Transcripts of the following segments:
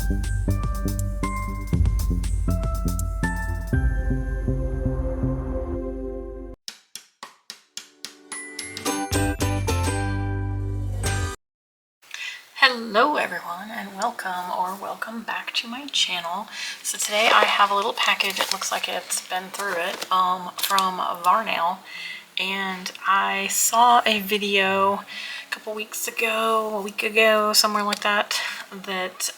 Hello everyone, and welcome back to my channel. So today I have a little package. It looks like it's been through it from Varnail, and I saw a video a couple weeks ago, a week ago, somewhere like that, that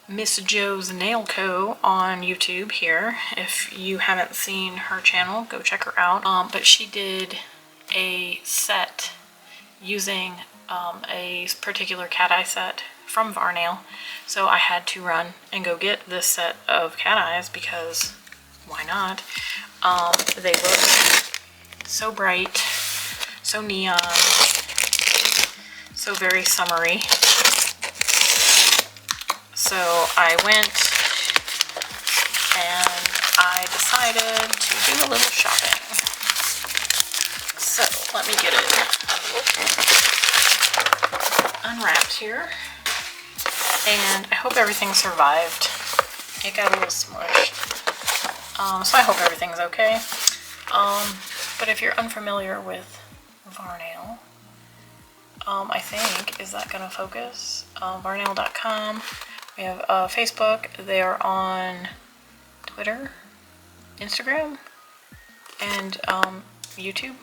Miss Joe's Nail Co. on YouTube here. If you haven't seen her channel, go check her out. But she did a set using a particular cat eye set from Varnail, so I had to run and go get this set of cat eyes because why not? They look so bright, so neon, so very summery. So I went and I decided to do a little shopping. So let me get it unwrapped here, and I hope everything survived. It got a little smushed, so I hope everything's okay. But if you're unfamiliar with Varnail, I think, is that gonna focus? Varnail.com. We have Facebook. They are on Twitter, Instagram, and YouTube.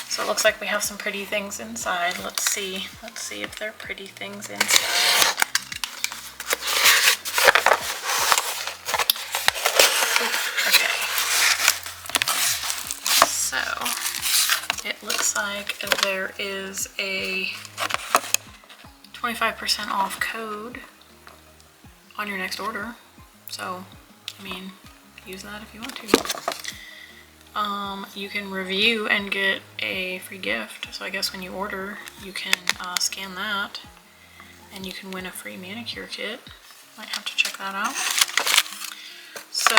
So it looks like we have some pretty things inside. Let's see if they're pretty things inside. Okay. So it looks like there is a 25% off code on your next order. So, I mean, use that if you want to. You can review and get a free gift. So I guess when you order, you can scan that and you can win a free manicure kit. Might have to check that out. So,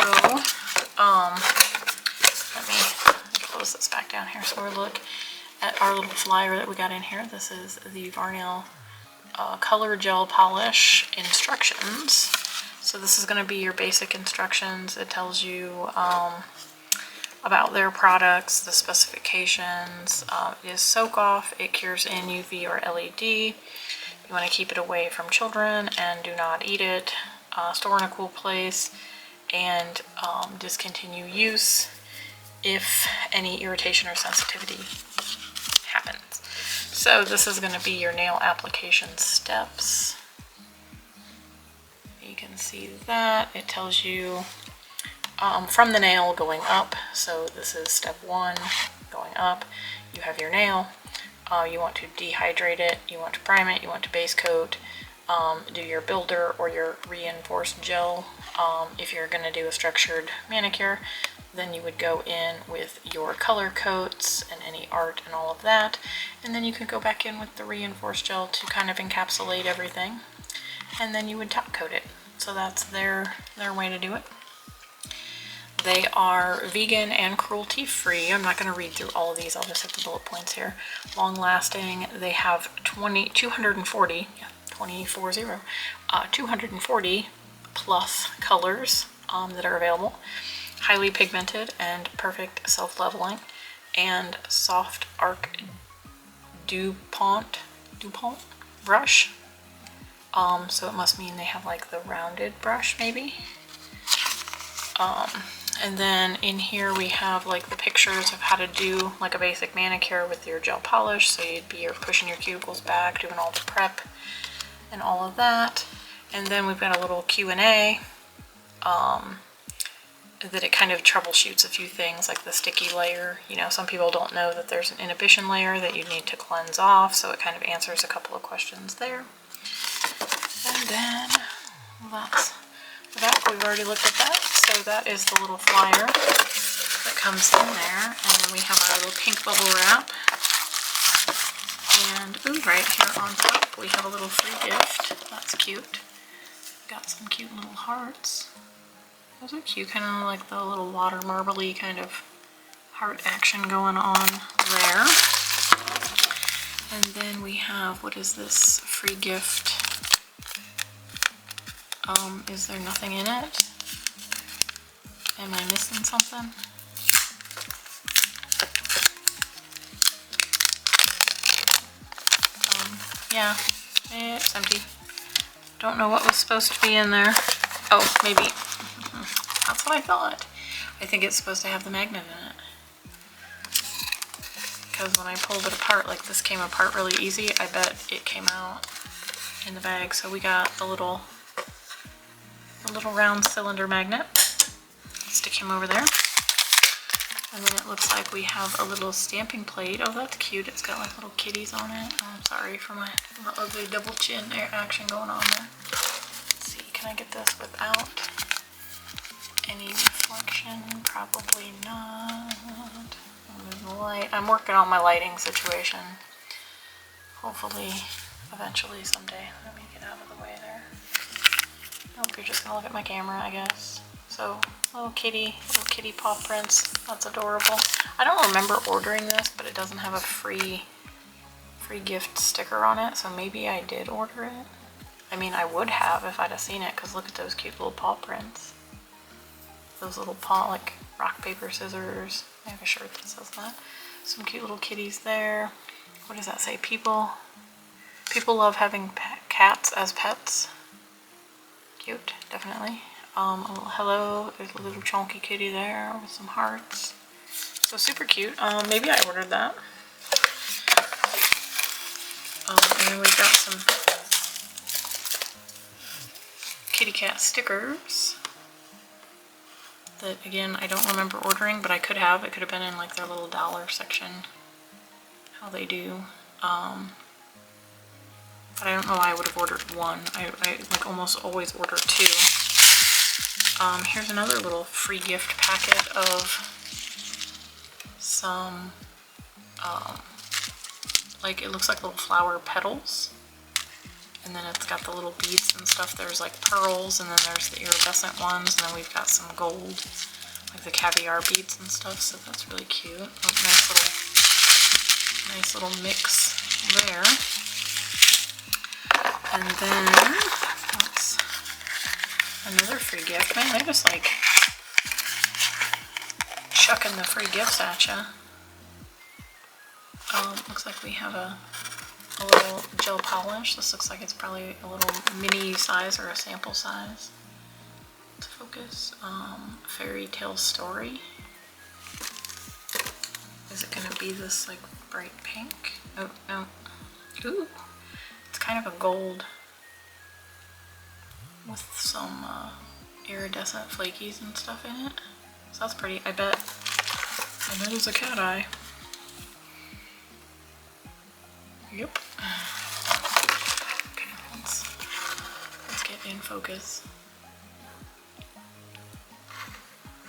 let me close this back down here so we'll look at our little flyer that we got in here. This is the Varnail Color Gel Polish instructions. So this is going to be your basic instructions. It tells you about their products, the specifications. It is soak off, it cures in UV or LED. You want to keep it away from children and do not eat it. Store in a cool place, and discontinue use if any irritation or sensitivity happens. So this is going to be your nail application steps. You can see that it tells you from the nail going up. So this is step 1, going up. You have your nail. You want to dehydrate it, you want to prime it, you want to base coat, do your builder or your reinforced gel. If you're going to do a structured manicure, then you would go in with your color coats and any art and all of that, and then you could go back in with the reinforced gel to kind of encapsulate everything, and then you would top coat it. So that's their way to do it. They are vegan and cruelty free. I'm not going to read through all of these. I'll just hit the bullet points here. Long lasting. They have 240 plus colors that are available. Highly pigmented and perfect self-leveling, and soft arc DuPont brush. So it must mean they have like the rounded brush maybe. And then in here we have like the pictures of how to do like a basic manicure with your gel polish. So you'd be pushing your cuticles back, doing all the prep and all of that. And then we've got a little Q&A that it kind of troubleshoots a few things like the sticky layer. You know, some people don't know that there's an inhibition layer that you need to cleanse off. So it kind of answers a couple of questions there. And then that's that. We've already looked at that. So that is the little flyer that comes in there, and then we have our little pink bubble wrap, and ooh, right here on top we have a little free gift. That's cute. Got some cute little hearts. Those are cute, kind of like the little water marbly kind of heart action going on there. And then we have, what is this free gift? Is there nothing in it? Am I missing something? Yeah, it's empty. Don't know what was supposed to be in there. Oh, maybe. That's what I thought. I think it's supposed to have the magnet in it. Because when I pulled it apart, like this came apart really easy, I bet it came out in the bag. So we got the little round cylinder magnet. Stick him over there. And then it looks like we have a little stamping plate. Oh, that's cute. It's got like little kitties on it. Oh, I'm sorry for my ugly double chin action going on there. Let's see, can I get this without any reflection? Probably not. Move the light. I'm working on my lighting situation. Hopefully, eventually, someday. Let me get out of the way there. Nope, you're just gonna look at my camera, I guess. So, little kitty paw prints. That's adorable. I don't remember ordering this, but it doesn't have a free gift sticker on it, so maybe I did order it. I mean, I would have if I'd have seen it, because look at those cute little paw prints. Those little paw, like rock, paper, scissors. I have a shirt that says that. Some cute little kitties there. What does that say? People love having cats as pets. Cute, definitely. A little hello, there's a little chunky kitty there with some hearts. So super cute. Maybe I ordered that. And then we've got some kitty cat stickers that, again, I don't remember ordering, but I could have. It could have been in like their little dollar section, how they do. But I don't know why I would have ordered one. I like almost always order two. Here's another little free gift packet of some, like it looks like little flower petals. And then it's got the little beads and stuff. There's like pearls, and then there's the iridescent ones, and then we've got some gold, like the caviar beads and stuff. So that's really cute. Oh, nice little mix there. And then what's another free gift? Man, they're just like chucking the free gifts at you. Looks like we have a little gel polish. This looks like it's probably a little mini size or a sample size. Let's focus. Fairy tale story. Is it gonna be this like bright pink? Oh no. Ooh, it's kind of a gold with some iridescent flakies and stuff in it. So that's pretty. I bet it's a cat eye. Yep. Okay, let's get in focus.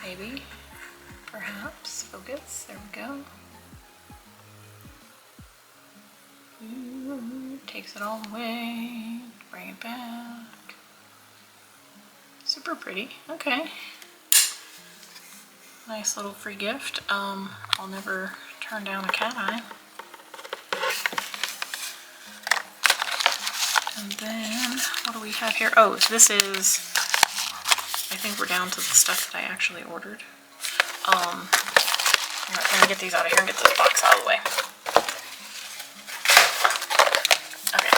Maybe, perhaps, focus. There we go. Ooh, takes it all the way. Bring it back. Super pretty. Okay. Nice little free gift. I'll never turn down a cat eye. And then, what do we have here? Oh, this is, I think we're down to the stuff that I actually ordered. Let me get these out of here and get this box out of the way. Okay.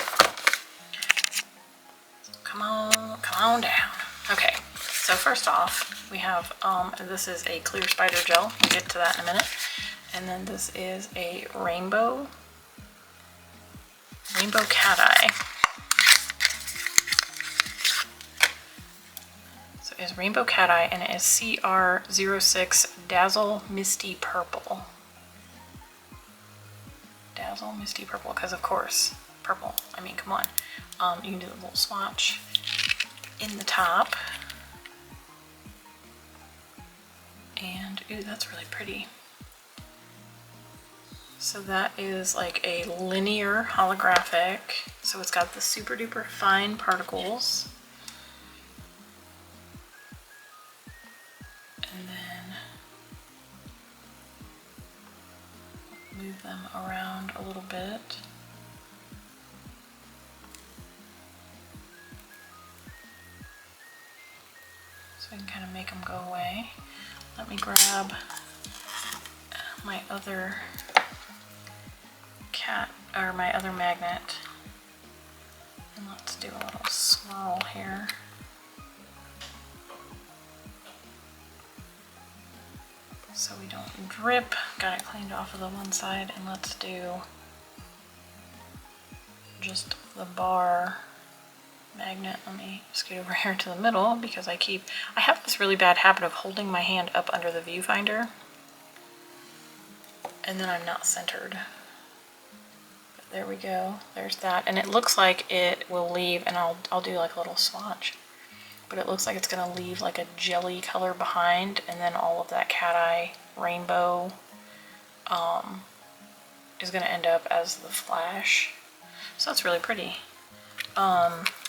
Come on down. Okay, so first off, we have, this is a clear spider gel. We'll get to that in a minute. And then this is a rainbow cat eye. Is Rainbow Cat Eye, and it is CR06 Dazzle Misty Purple. Dazzle Misty Purple, because of course, purple. I mean, come on. You can do the little swatch in the top. And, ooh, that's really pretty. So that is like a linear holographic. So it's got the super duper fine particles. And then move them around a little bit. I can kind of make them go away. Let me grab my other my other magnet, and let's do a little swirl here. So we don't drip. Got it cleaned off of the one side, and let's do just the bar magnet. Let me scoot over here to the middle because I have this really bad habit of holding my hand up under the viewfinder and then I'm not centered. But there we go, there's that, and it looks like it will leave, and I'll do like a little swatch, but it looks like it's gonna leave like a jelly color behind, and then all of that cat eye rainbow is gonna end up as the flash. So that's really pretty.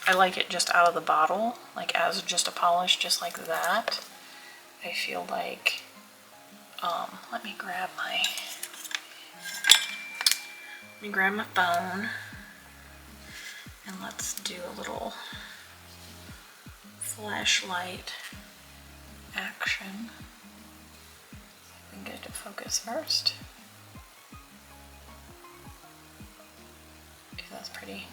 I like it just out of the bottle, like as just a polish, just like that. I feel like, let me grab my phone, and let's do a little flashlight action. We can get it to focus first. Okay, that's pretty.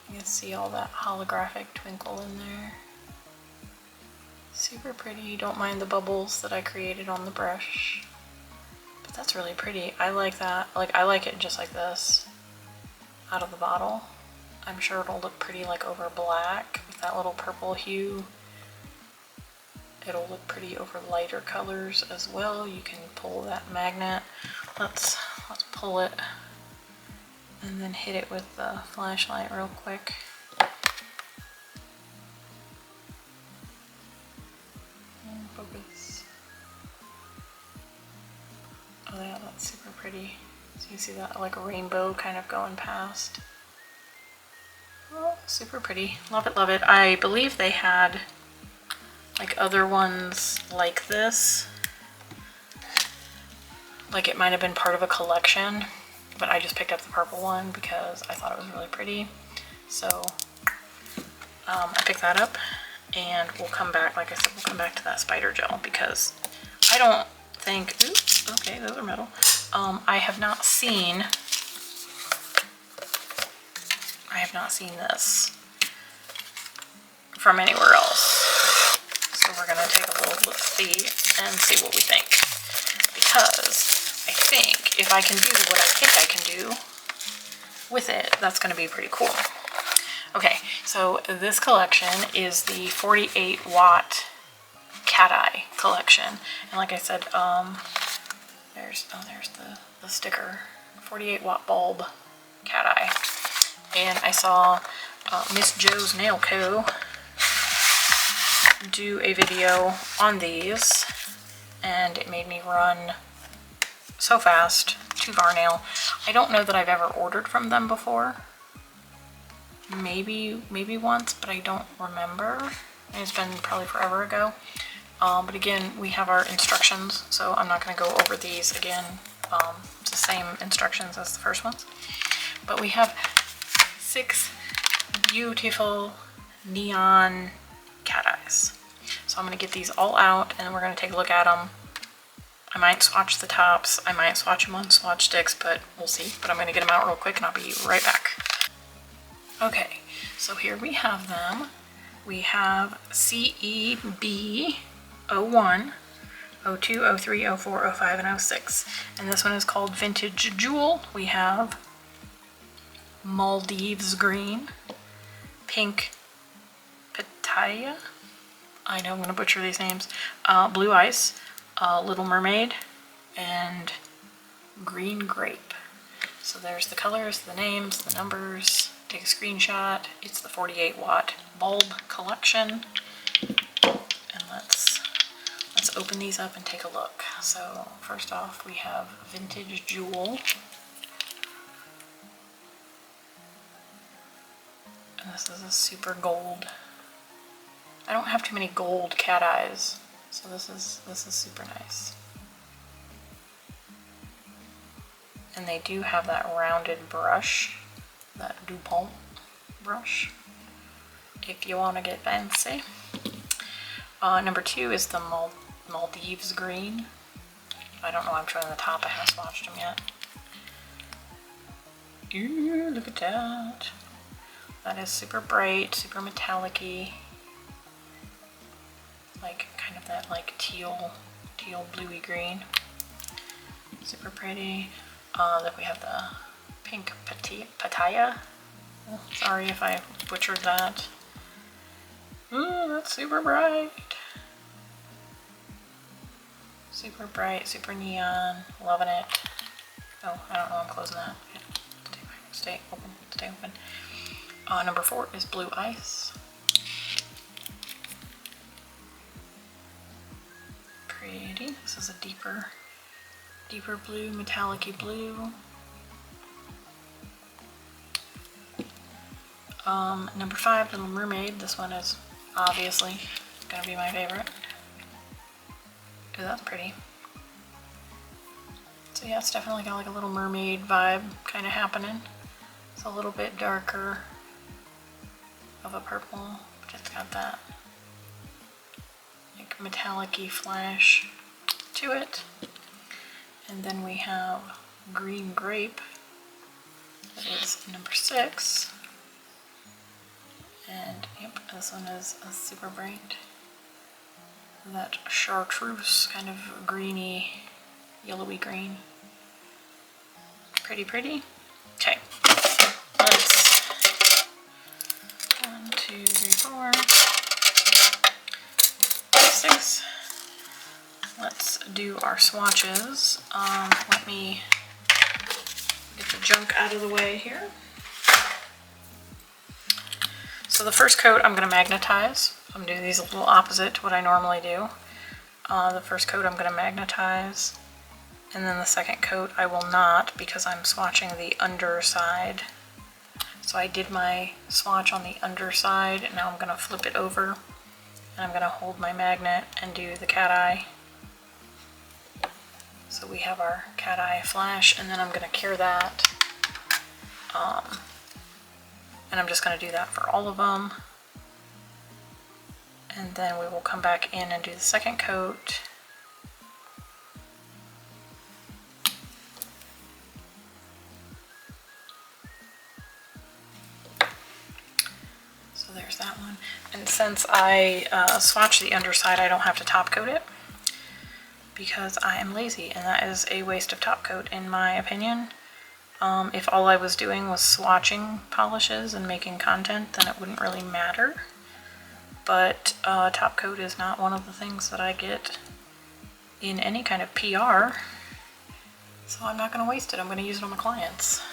You can see all that holographic twinkle in there. Super pretty. Don't mind the bubbles that I created on the brush. But that's really pretty. I like that. Like, I like it just like this, out of the bottle. I'm sure it'll look pretty like over black with that little purple hue. It'll look pretty over lighter colors as well. You can pull that magnet. Let's pull it and then hit it with the flashlight real quick. And focus. Oh yeah, that's super pretty. So you see that like rainbow kind of going past. Oh, super pretty. Love it, love it. I believe they had like other ones like this. Like it might have been part of a collection, but I just picked up the purple one because I thought it was really pretty. So I picked that up, and we'll come back, like I said, we'll come back to that spider gel because I don't think, oops, okay, those are metal. I have not seen this from anywhere else. So we're gonna take a little look-see and see what we think, because I think if I can do what I think I can do with it, that's going to be pretty cool. Okay, so this collection is the 48 watt cat eye collection, and like I said, there's the sticker, 48 watt bulb cat eye, and I saw Miss Jo's Nail Co. do a video on these, and it made me run so fast to Varnail. I don't know that I've ever ordered from them before. Maybe once, but I don't remember. And it's been probably forever ago. But again, we have our instructions, so I'm not going to go over these again. It's the same instructions as the first ones. But we have 6 beautiful neon cat eyes. So I'm going to get these all out, and we're going to take a look at them. I might swatch the tops, I might swatch them on swatch sticks, but we'll see. But I'm going to get them out real quick and I'll be right back. Okay, so here we have them. We have CEB 01, 02, 03, 04, 05, and 06. And this one is called Vintage Jewel. We have Maldives Green, Pink Pitaya, I know I'm going to butcher these names, Blue Ice, Little Mermaid, and Green Grape. So there's the colors, the names, the numbers. Take a screenshot. It's the 48 watt bulb collection. And let's open these up and take a look. So first off, we have Vintage Jewel. And this is a super gold. I don't have too many gold cat eyes. So this is super nice. And they do have that rounded brush, that DuPont brush, if you want to get fancy. Number 2 is the Maldives green. I don't know why I'm showing the top, I haven't swatched them yet. Ooh, look at that. That is super bright, super metallic-y. Like, kind of that like teal bluey green. Super pretty. Then we have the pink pataya. Oh, sorry if I butchered that. Ooh, that's super bright. Super bright, super neon. Loving it. Oh, I don't know, I'm closing that. Yeah. Stay open, stay open. Number 4 is blue ice. Pretty. This is a deeper blue, metallic-y blue. Number 5, Little Mermaid. This one is obviously gonna be my favorite. Ooh, that's pretty. So yeah, it's definitely got like a Little Mermaid vibe kind of happening. It's a little bit darker of a purple, but it's got that like metallic-y flash to it. And then we have Green Grape. That is number 6. And yep, this one is a super bright. That chartreuse kind of greeny, yellowy green. Pretty pretty. Okay, let's 1, 2, 3, 4, 6. Let's do our swatches. Let me get the junk out of the way here. So the first coat I'm going to magnetize. I'm going to do these a little opposite to what I normally do. The first coat I'm going to magnetize, and then the second coat I will not, because I'm swatching the underside. So I did my swatch on the underside, and now I'm going to flip it over, and I'm going to hold my magnet and do the cat eye. So we have our cat eye flash, and then I'm going to cure that. And I'm just going to do that for all of them. And then we will come back in and do the second coat. So there's that one. And since I swatched the underside, I don't have to top coat it because I am lazy, and that is a waste of top coat in my opinion. If all I was doing was swatching polishes and making content, then it wouldn't really matter. But top coat is not one of the things that I get in any kind of PR, so I'm not going to waste it. I'm going to use it on my clients.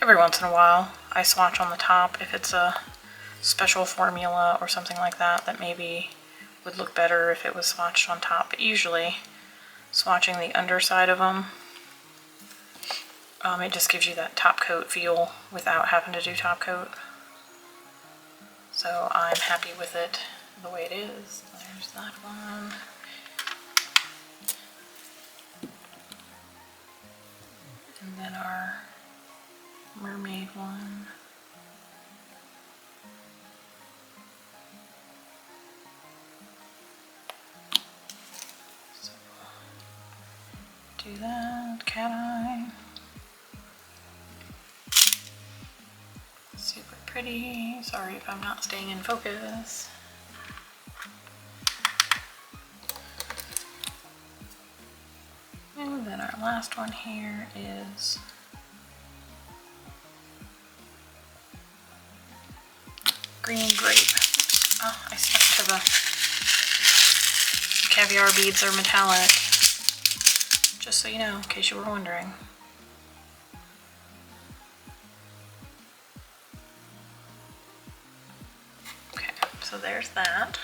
Every once in a while I swatch on the top if it's a special formula or something like that that maybe would look better if it was swatched on top, but usually swatching the underside of them, it just gives you that top coat feel without having to do top coat. So I'm happy with it the way it is. There's that one. And then our mermaid one. So do that, cat eye. Super pretty. Sorry if I'm not staying in focus. And then our last one here is Green Grape. Oh, I stuck to the caviar beads are metallic. Just so you know, in case you were wondering. So there's that.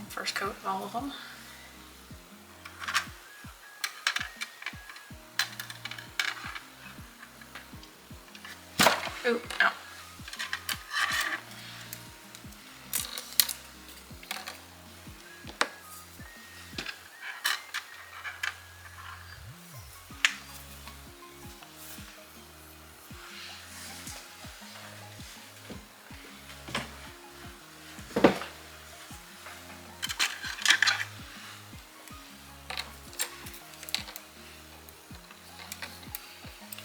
First coat of all of them. Ooh, ow.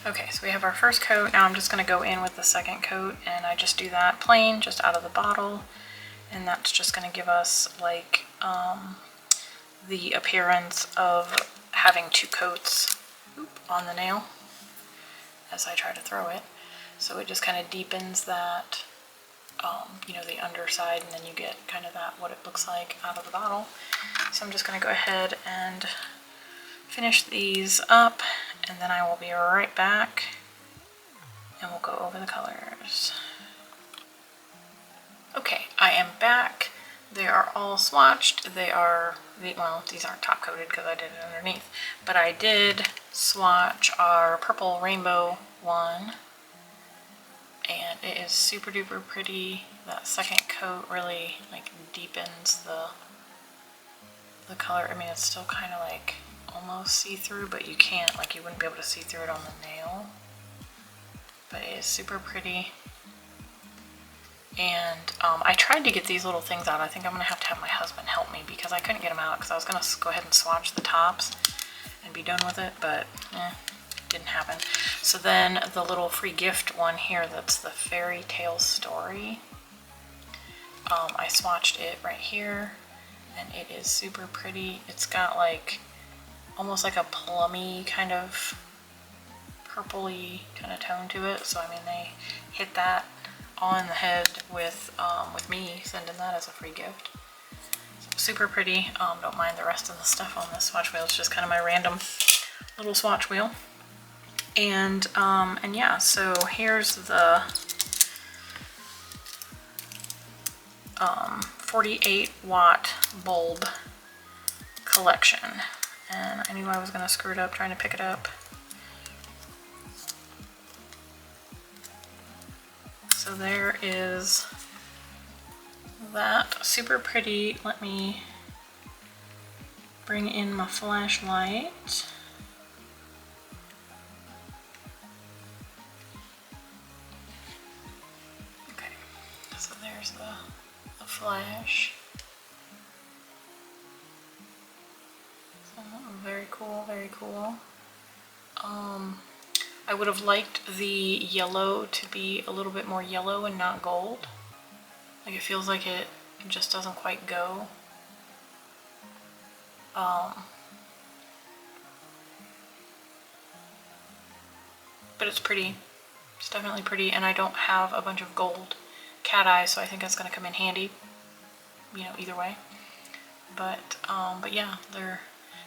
Okay, so we have our first coat. Now I'm just going to go in with the second coat, and I just do that plain, just out of the bottle, and that's just going to give us like the appearance of having two coats on the nail as I try to throw it. So it just kind of deepens that, you know, the underside, and then you get kind of that, what it looks like out of the bottle. So I'm just going to go ahead and finish these up, and then I will be right back and we'll go over the colors. Okay, I am back. They are all swatched. They are, well, these aren't top coated because I did it underneath, but I did swatch our purple rainbow one, and it is super duper pretty. That second coat really like deepens the color. I mean, it's still kind of like almost see-through, but you can't, like, you wouldn't be able to see through it on the nail. But it is super pretty. And I tried to get these little things out. I think I'm gonna have to have my husband help me because I couldn't get them out because I was gonna go ahead and swatch the tops and be done with it, but didn't happen. So then the little free gift one here, that's the fairy tale story. I swatched it right here, and it is super pretty. It's got like almost like a plummy kind of purpley kind of tone to it. So I mean, they hit that on the head with me sending that as a free gift. So super pretty. Don't mind the rest of the stuff on this swatch wheel. It's just kind of my random little swatch wheel. And yeah, so here's the 48 watt bulb collection. And I knew I was gonna screw it up trying to pick it up. So there is that, super pretty. Let me bring in my flashlight. Okay, so there's the flash. So very cool, very cool. I would have liked the yellow to be a little bit more yellow and not gold. Like, it feels like it just doesn't quite go. But it's pretty. It's definitely pretty, and I don't have a bunch of gold cat eye, so I think that's going to come in handy, you know, either way. But yeah, they're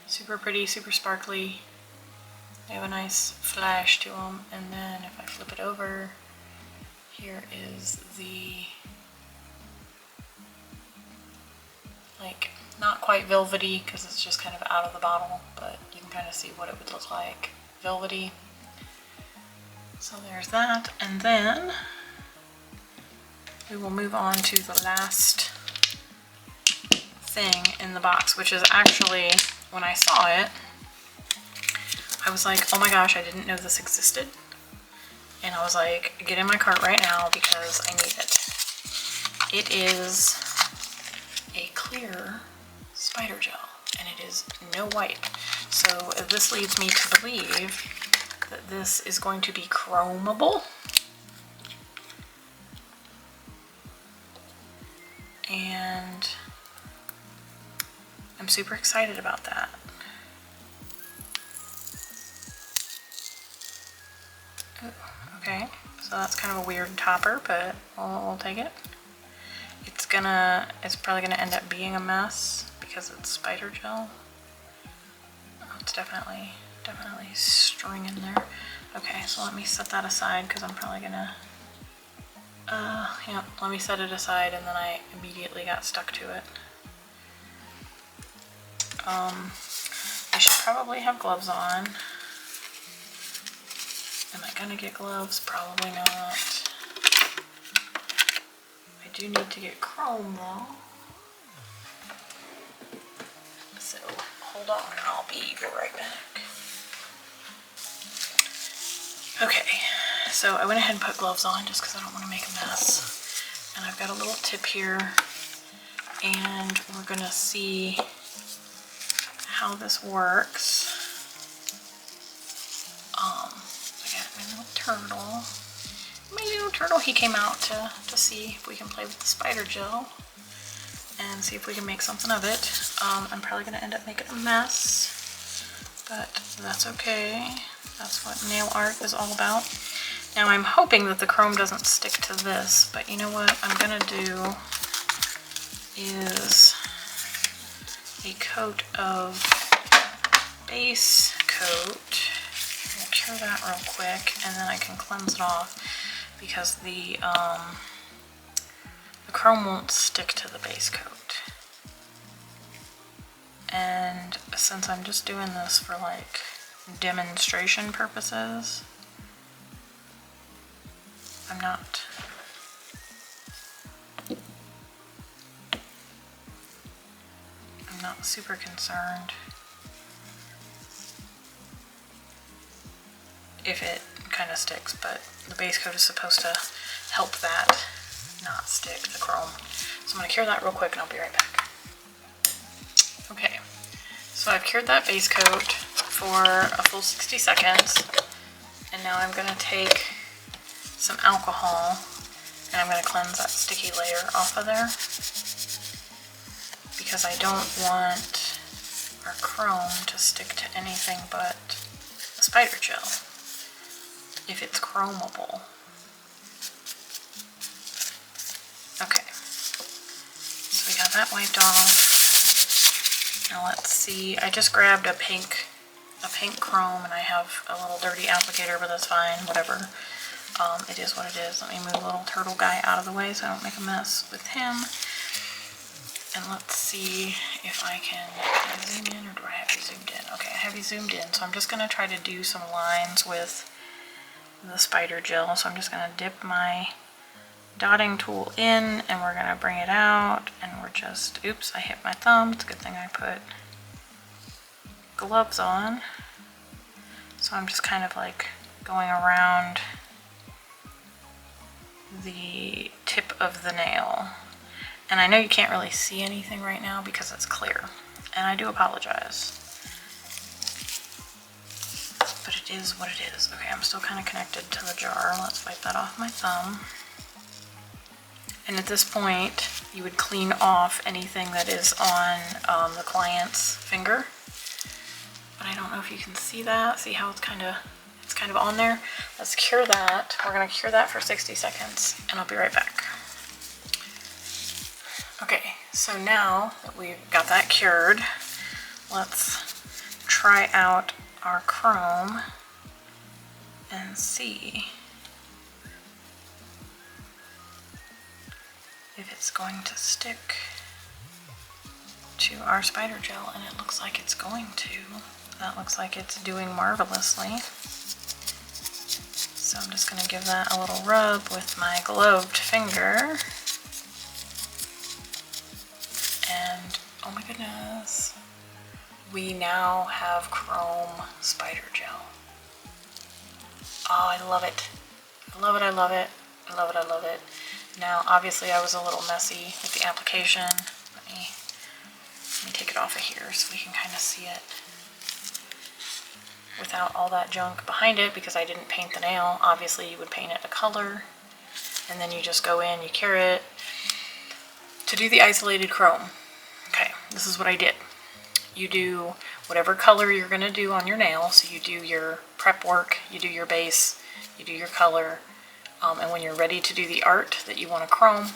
super pretty, super sparkly. They have a nice flash to them. And then if I flip it over, here is the, like, not quite velvety because it's just kind of out of the bottle, but you can kind of see what it would look like velvety. So there's that. And then we will move on to the last thing in the box, which is actually, when I saw it, I was like, oh my gosh, I didn't know this existed. And I was like, get in my cart right now because I need it. It is a clear spider gel, and it is no white. So this leads me to believe that this is going to be chromable. And I'm super excited about that. Okay, so that's kind of a weird topper, but we'll take it. It's probably gonna end up being a mess because it's spider gel. Oh, it's definitely string in there. Okay, so let me set that aside because I'm probably gonna, yeah, let me set it aside, and then I immediately got stuck to it. I should probably have gloves on. Am I gonna get gloves? Probably not. I do need to get chrome though. So hold on, I'll be right back. Okay, so I went ahead and put gloves on just because I don't want to make a mess. And I've got a little tip here, and we're gonna see how this works. turtle. My little turtle, he came out to see if we can play with the spider gel and see if we can make something of it. I'm probably gonna end up making a mess, but that's okay. That's what nail art is all about. Now I'm hoping that the chrome doesn't stick to this, but you know what I'm gonna do is a coat of base coat. I'll cure that real quick and then I can cleanse it off because the chrome won't stick to the base coat. And since I'm just doing this for like demonstration purposes, I'm not super concerned if it kind of sticks, but the base coat is supposed to help that not stick, the chrome. So I'm going to cure that real quick and I'll be right back. Okay, so I've cured that base coat for a full 60 seconds, and now I'm going to take some alcohol and I'm going to cleanse that sticky layer off of there, because I don't want our chrome to stick to anything but the spider gel if it's chromable. Okay, so we got that wiped off. Now let's see, I just grabbed a pink chrome and I have a little dirty applicator, but that's fine, whatever. It is what it is. Let me move the little turtle guy out of the way so I don't make a mess with him. And let's see if I can zoom in, or do I have you zoomed in? Okay, I have you zoomed in, so I'm just going to try to do some lines with the spider gel. So I'm just going to dip my dotting tool in and we're going to bring it out, and we're just, oops, I hit my thumb. It's a good thing I put gloves on. So I'm just kind of like going around the tip of the nail. And I know you can't really see anything right now because it's clear, and I do apologize, but it is what it is. Okay, I'm still kind of connected to the jar. Let's wipe that off my thumb. And at this point, you would clean off anything that is on the client's finger. But I don't know if you can see that. See how it's kind of on there? Let's cure that. We're going to cure that for 60 seconds, and I'll be right back. Okay, so now that we've got that cured, let's try out our chrome and see if it's going to stick to our spider gel, and it looks like it's going to. That looks like it's doing marvelously. So I'm just going to give that a little rub with my gloved finger. And oh my goodness, we now have chrome spider gel. Oh, I love it. I love it, I love it. I love it, I love it. Now, obviously I was a little messy with the application. Let me take it off of here so we can kind of see it without all that junk behind it, because I didn't paint the nail. Obviously you would paint it a color, and then you just go in, you cure it. To do the isolated chrome, okay, this is what I did. You do whatever color you're going to do on your nail. So you do your prep work, you do your base, you do your color, and when you're ready to do the art that you want to chrome,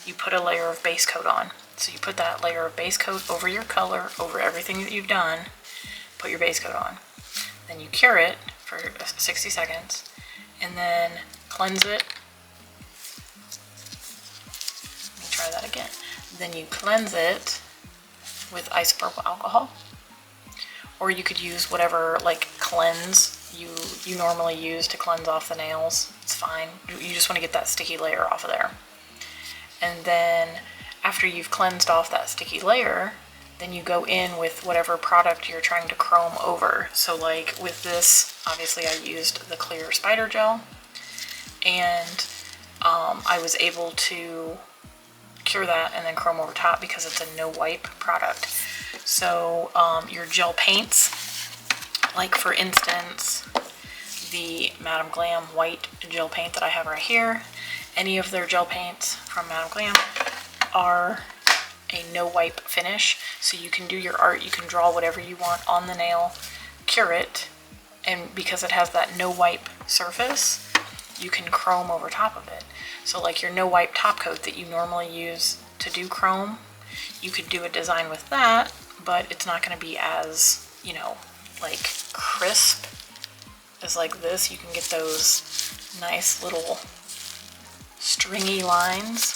you put a layer of base coat on. So you put that layer of base coat over your color, over everything that you've done, put your base coat on. Then you cure it for 60 seconds, and then cleanse it. Try that again. Then you cleanse it with isopropyl alcohol, or you could use whatever like cleanse you normally use to cleanse off the nails. It's fine. You just want to get that sticky layer off of there. And then after you've cleansed off that sticky layer, then you go in with whatever product you're trying to chrome over. So like with this, obviously I used the clear spider gel, and I was able to cure that and then chrome over top because it's a no wipe product. So your gel paints, like for instance the Madame Glam white gel paint that I have right here. Any of their gel paints from Madame Glam are a no wipe finish, so you can do your art, you can draw whatever you want on the nail, cure it, and because it has that no wipe surface, you can chrome over top of it. So like your no wipe top coat that you normally use to do chrome, you could do a design with that, but it's not going to be as, you know, like crisp as like this. You can get those nice little stringy lines,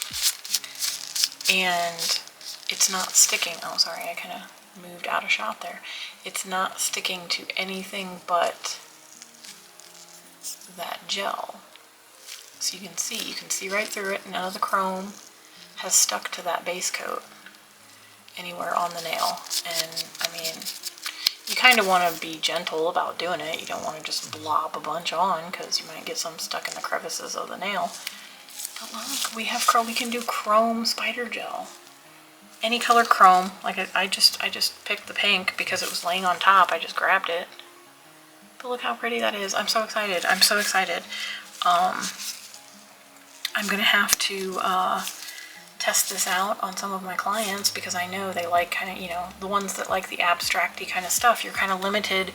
and it's not sticking. Oh, sorry, I kind of moved out of shot there. It's not sticking to anything but that gel. So you can see right through it. None of the chrome has stuck to that base coat anywhere on the nail. And I mean, you kind of want to be gentle about doing it. You don't want to just blob a bunch on, because you might get some stuck in the crevices of the nail. But look, we can do chrome spider gel. Any color chrome. Like I just picked the pink because it was laying on top. I just grabbed it. But look how pretty that is. I'm so excited. I'm so excited. I'm gonna have to test this out on some of my clients, because I know they like kind of, you know, the ones that like the abstracty kind of stuff. You're kind of limited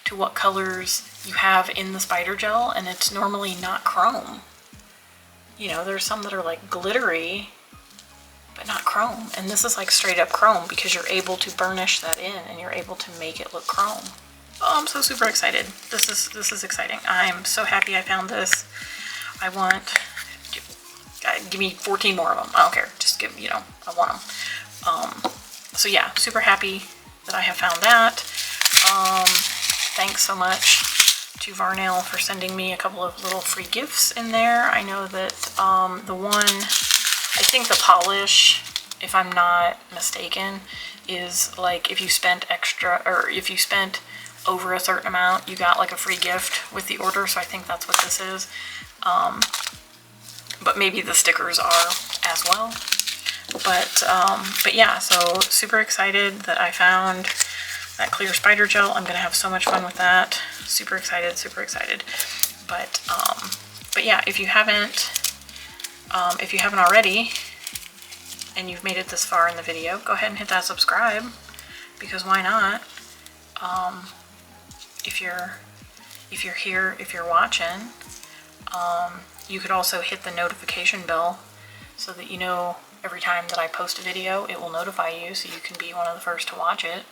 to what colors you have in the spider gel, and it's normally not chrome. You know, there's some that are like glittery, but not chrome. And this is like straight up chrome, because you're able to burnish that in and you're able to make it look chrome. Oh, I'm so super excited. This is exciting. I'm so happy I found this. I want, give me 14 more of them. I don't care. Just give, you know, I want them. So yeah, super happy that I have found that. Thanks so much to Varnail for sending me a couple of little free gifts in there. I know that the one, I think the polish, if I'm not mistaken, is like if you spent extra, or if you spent over a certain amount, you got like a free gift with the order. So I think that's what this is. But maybe the stickers are as well. But yeah, so super excited that I found that clear spider gel. I'm gonna have so much fun with that. Super excited, super excited. But yeah, if you haven't already, and you've made it this far in the video, go ahead and hit that subscribe, because why not? If you're here, if you're watching, you could also hit the notification bell so that you know every time that I post a video, it will notify you, so you can be one of the first to watch it.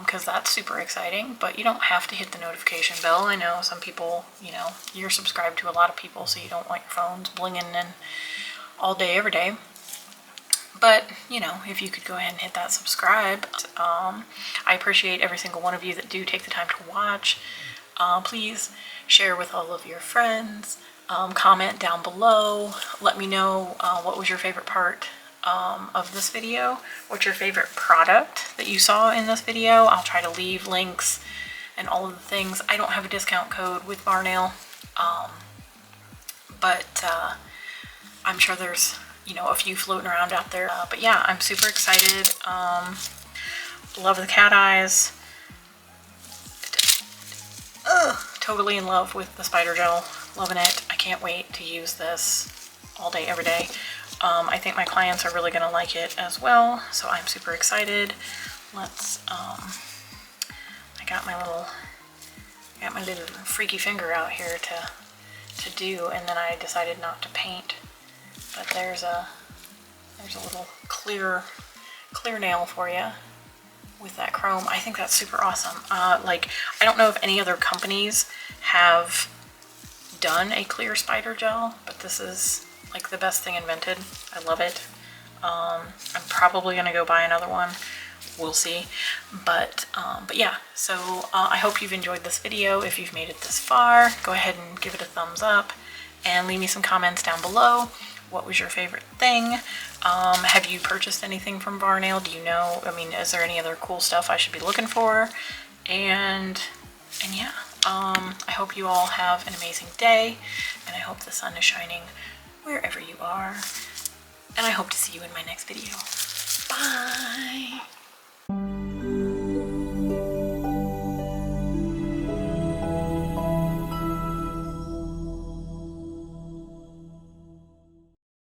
Because that's super exciting. But you don't have to hit the notification bell. I know some people, you know, you're subscribed to a lot of people, so you don't want your phones blinging in all day, every day. But, you know, if you could go ahead and hit that subscribe. I appreciate every single one of you that do take the time to watch. Please share with all of your friends. Comment down below. Let me know what was your favorite part of this video. What's your favorite product that you saw in this video? I'll try to leave links and all of the things. I don't have a discount code with Varnail, but I'm sure there's, you know, a few floating around out there. But yeah, I'm super excited. Love the cat eyes. Totally in love with the spider gel. Loving it. I can't wait to use this all day, every day. I think my clients are really gonna like it as well, so I'm super excited. Let's, I got my little freaky finger out here to do, and then I decided not to paint. But there's a little clear nail for you with that chrome. I think that's super awesome. Like, I don't know if any other companies have done a clear spider gel, but this is like the best thing invented. I love it. I'm probably gonna go buy another one. We'll see. But yeah, so I hope you've enjoyed this video. If you've made it this far, go ahead and give it a thumbs up and leave me some comments down below. What was your favorite thing? Have you purchased anything from Varnail? Do you know, I mean, is there any other cool stuff I should be looking for? And yeah, I hope you all have an amazing day, and I hope the sun is shining wherever you are, and I hope to see you in my next video. Bye!